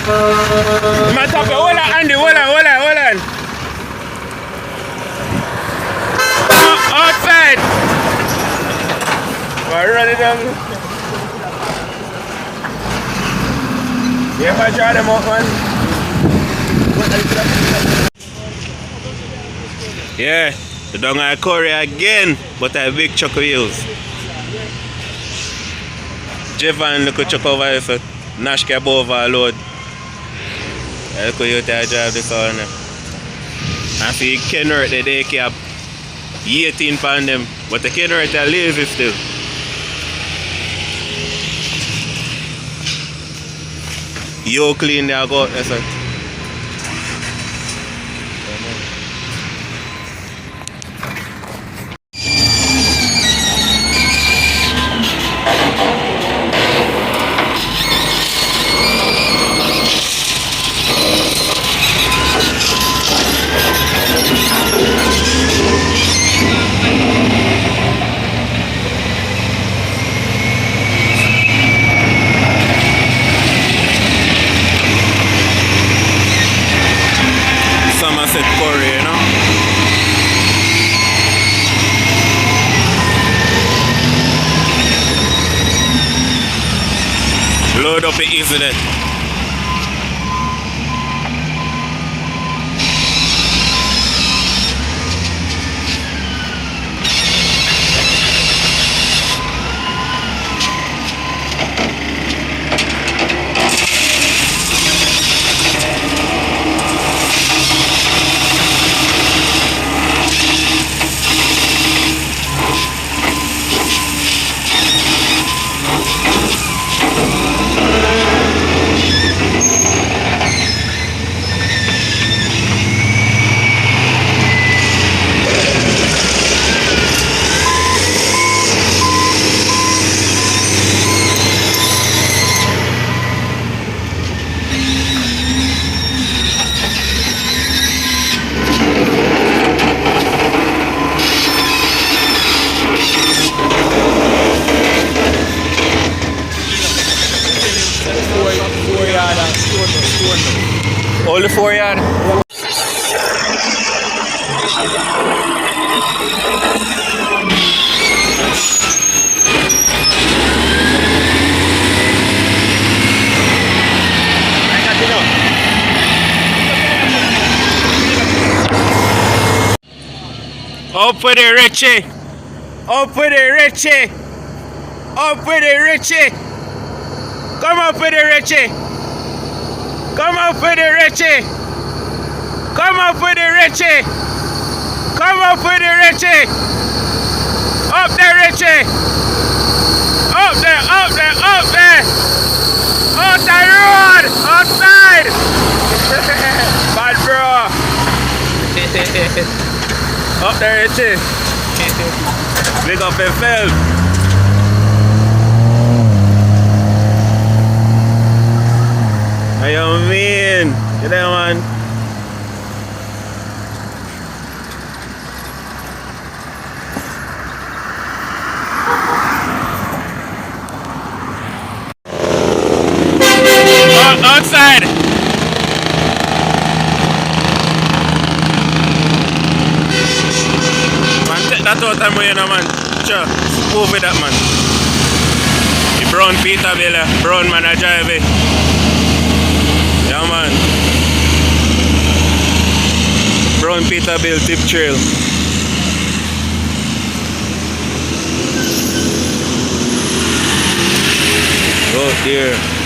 Man, top it. Hold on, Andy. Hold on. Outside. Well, run it down. Yeah, if I draw them out, man. Yeah, the down at Corey again, but a big chuck we use. Jevan look at chuck over here, so Nash can overload. Look at you to drive this on them. I see Kenworth they cap 18 pound them, but the Kenworth are lazy still. You clean there go out there, sir. Somerset Corey, you know. Load up it easy there. Only 4 yard. Up with it, Richie. Up with it, Richie. Up with it, Richie. Come up with it, Richie. Come up with it, Richie. Come up with it, Richie. Come up with it, Richie. Up there, Richie. Up there, up there, up there. Out the road. Outside. Bad bro. Up there, Richie. Big up himself. What you mean? You there, man? Outside! Man, take that out of me, man. Sure, move with that, man. The brown Peterbilt, brown man, I drive it. Yeah, man. Brown Peterbilt tip trail. Oh dear.